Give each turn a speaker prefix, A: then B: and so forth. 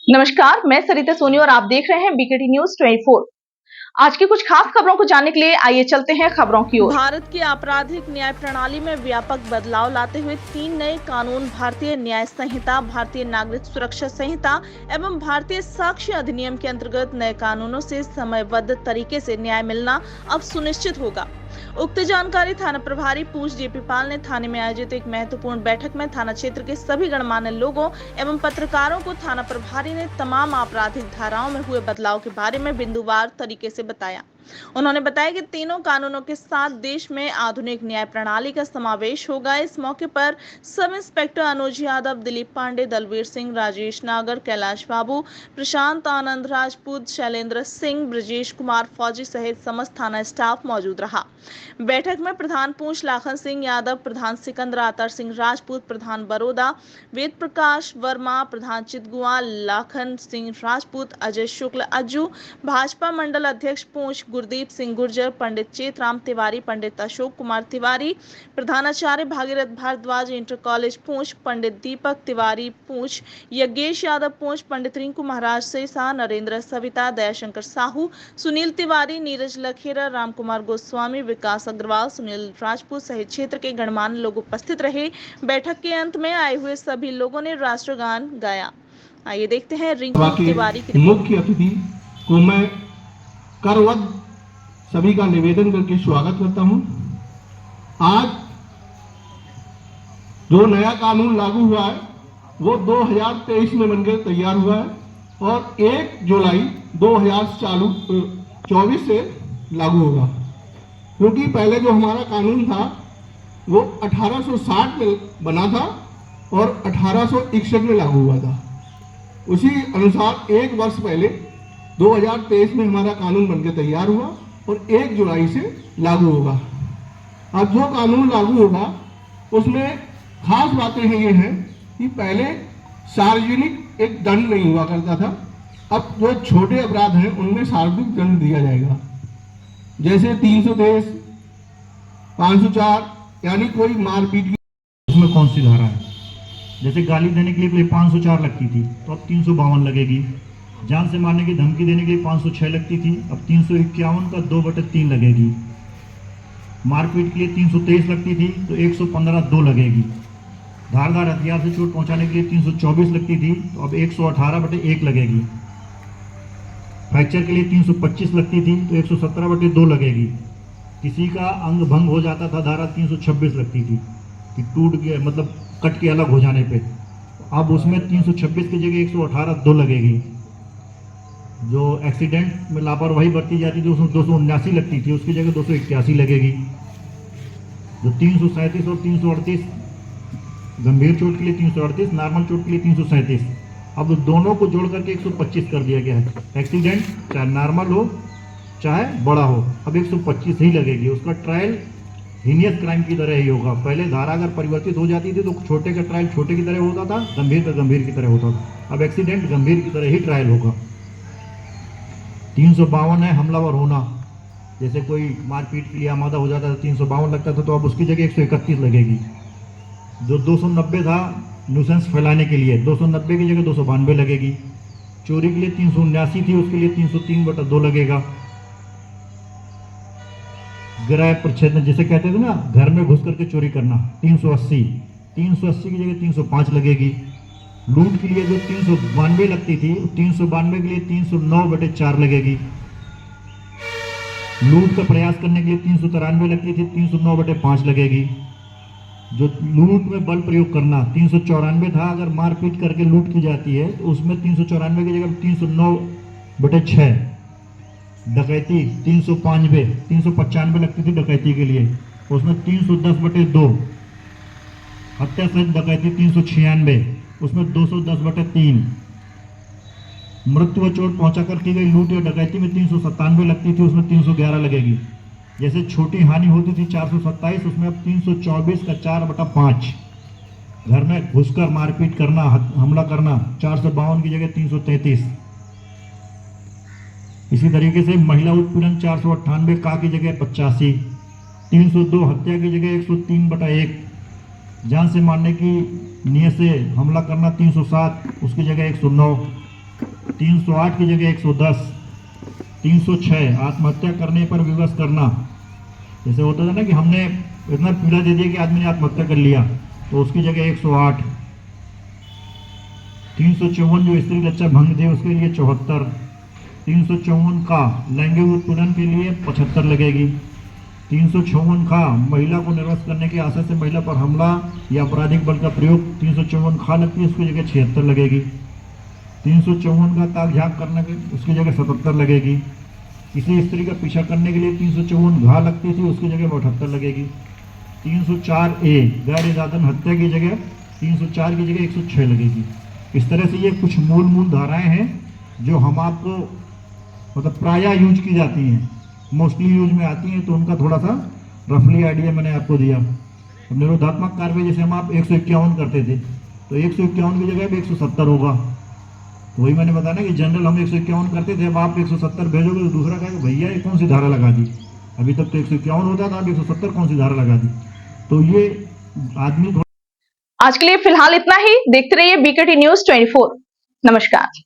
A: नमस्कार, मैं सरिता सोनी और आप देख रहे हैं बीकेटी न्यूज 24। आज की कुछ खास खबरों को जानने के लिए आइए चलते हैं खबरों की ओर।
B: भारत की आपराधिक न्याय प्रणाली में व्यापक बदलाव लाते हुए 3 नए कानून भारतीय न्याय संहिता, भारतीय नागरिक सुरक्षा संहिता एवं भारतीय साक्ष्य अधिनियम के अंतर्गत नए कानूनों से समयबद्ध तरीके से न्याय मिलना अब सुनिश्चित होगा। उक्त जानकारी थाना प्रभारी पूछ जेपी पाल ने थाने में आयोजित एक महत्वपूर्ण बैठक में थाना क्षेत्र के सभी गणमान्य लोगों एवं पत्रकारों को थाना प्रभारी ने तमाम आपराधिक धाराओं में हुए बदलाव के बारे में बिंदुवार तरीके से बताया। उन्होंने बताया कि तीनों कानूनों के साथ देश में आधुनिक न्याय प्रणाली का समावेश होगा। इस मौके पर सब इंस्पेक्टर अनुज यादव, दिलीप पांडे, दलवीर सिंह, राजेश नागर, कैलाश बाबू, प्रशांत आनंद राजपूत, शैलेंद्र सिंह, ब्रजेश कुमार फौजी सहित समस्त थाना स्टाफ मौजूद रहा। बैठक में प्रधान पूछ लाखन सिंह यादव, प्रधान सिकंदर आतर सिंह राजपूत, प्रधान बरोदा वेद प्रकाश वर्मा, प्रधान चितगुआ लाखन सिंह राजपूत, अजय शुक्ल अज्जू, भाजपा मंडल अध्यक्ष पूछ गुरदीप सिंह गुर्जर, पंडित चेतराम तिवारी, पंडित अशोक कुमार तिवारी, प्रधानाचार्य भागीरथ भारद्वाज, इंटर कॉलेज पूछ पंडित दीपक तिवारी पूछ, यज्ञेश यादव पूछ, पंडित रिंकू महाराज सेसा, नरेंद्र सविता, दयाशंकर साहू, सुनील तिवारी, नीरज लखेरा, राम कुमार गोस्वामी, विकास अग्रवाल, सुनील राजपूत सहित क्षेत्र के गणमान्य लोग उपस्थित रहे। बैठक के अंत में आए हुए सभी लोगों ने राष्ट्रगान गाया। आइए देखते हैं रिंकू तिवारी की
C: मुख्य अतिथि को मैं करवद सभी का निवेदन करके स्वागत करता हूं। आज जो नया कानून लागू हुआ है वो 2023 में बनकर तैयार हुआ है और 1 जुलाई 2024 से लागू होगा, क्योंकि पहले जो हमारा कानून था वो 1860 में बना था और 1861 में लागू हुआ था। उसी अनुसार 1 वर्ष पहले 2023 में हमारा कानून बनकर तैयार हुआ और 1 जुलाई से लागू होगा। अब जो कानून लागू होगा उसमें खास बातें ये हैं कि पहले सार्वजनिक एक दंड नहीं हुआ करता था, अब जो छोटे अपराध हैं उनमें सार्वजनिक दंड दिया जाएगा। जैसे 323, 504 यानी कोई मारपीट की,
D: उसमें कौन सी धारा है? जैसे गाली देने के लिए पहले 504 लगती थी तो अब 352 लगेगी। जान से मारने की धमकी देने के लिए 506 लगती थी, अब 351 का 2/3 लगेगी। मारपीट के लिए 323 लगती थी तो 115 2 लगेगी। धारदार हथियार से चोट पहुंचाने के लिए 324 लगती थी तो अब 118/1 लगेगी। फ्रैक्चर के लिए 325 लगती थी तो 117/2 लगेगी। किसी का अंग भंग हो जाता था, धारा 326 लगती थी कि टूट गया मतलब कट के अलग हो जाने पे, अब उसमें 326 की जगह 118 2 लगेगी। जो एक्सीडेंट में लापरवाही बरती जाती थी उसमें 279 लगती थी, उसकी जगह 281 लगेगी। जो 337 और 338 गंभीर चोट के लिए 338, नॉर्मल चोट के लिए 337, अब दोनों को जोड़ करके 125 कर दिया गया है। एक्सीडेंट चाहे नॉर्मल हो चाहे बड़ा हो, अब 125 ही लगेगी। उसका ट्रायल हीनियस क्राइम की तरह ही होगा। पहले धारा अगर परिवर्तित हो जाती थी तो छोटे का ट्रायल छोटे की तरह होता था, गंभीर का गंभीर की तरह होता था। अब एक्सीडेंट गंभीर की तरह ही ट्रायल होगा। 352 है हमलावर होना, जैसे कोई मारपीट के लिए आमादा हो जाता था 352 लगता था, तो अब उसकी जगह 131 लगेगी। जो 290 था न्यूसेंस फैलाने के लिए, 290 की जगह 292 लगेगी। चोरी के लिए 379 थी, उसके लिए 303/2 लगेगा। गृह प्रच्छेदन जिसे कहते थे ना, घर में घुस करके चोरी करना, 380 की जगह 305 लगेगी। लूट के लिए जो 392 लगती थी 392 के लिए 309/4 लगेगी। लूट का प्रयास करने के लिए 393 लगती थी, 309/5 लगेगी। जो लूट में बल प्रयोग करना 394 था, अगर मारपीट करके लूट की जाती है तो उसमें 394 की जगह 309/6। डकैती 395 लगती थी डकैती के लिए, उसमें 310/2। हत्या सहित डकैती 396, उसमें 210/3। मृत्यु व चोट पहुंचाकर की गई लूट या डकैती में 397 लगती थी, उसमें 311 लगेगी। जैसे छोटी हानि होती थी 427, उसमें अब 324 का 4/5। घर में घुसकर मारपीट करना, हमला करना 452 की जगह 333। इसी तरीके से महिला उत्पीड़न 498 का की जगह 85, 302 हत्या की जगह 103/1, जान से मारने की नियत से हमला करना 307, उसकी जगह 109, 308 की जगह 110, 306 आत्महत्या करने पर विवश करना। जैसे होता था ना कि हमने इतना पीड़ा दे दिया कि आदमी ने आत्महत्या कर लिया, तो उसकी जगह 108। 354 जो स्त्री लज्जा भंग थे उसके लिए 74। 354 का लैंगिक उत्पीड़न के लिए 75 लगेगी। 354 का महिला को निर्वस्त्र करने की आशा से महिला पर हमला या आपराधिक बल का प्रयोग 354 खा लगती है, उसकी जगह 76 लगेगी। 354 का ताक झाक करने की उसकी जगह 77 लगेगी। किसी स्त्री का पीछा करने के लिए 354 घा लगती थी, उसकी जगह 78 लगेगी। 304A गैर इरादतन हत्या की जगह 304 की जगह 106 लगेगी। इस तरह से ये कुछ मूल धाराएं हैं जो हम आपको मतलब प्रायः यूज की जाती हैं, मोस्टली यूज में आती हैं, तो उनका थोड़ा सा रफली आइडिया मैंने आपको दिया। अब निरोधात्मक कार्रवाई जैसे हम आप 151 करते थे, तो 151 की जगह भी 170 होगा। तो वही मैंने बताया ना कि जनरल हम 151 करते थे, अब आप 170 भेजोगे तो दूसरा कहेगा भैया ये कौन सी धारा लगा दी, अभी तक तो 151 होता था, अब 170 कौन सी धारा लगा दी। तो ये आदमी
A: आज के लिए फिलहाल इतना ही। देखते रहिए बीकेटी न्यूज़ 24। नमस्कार।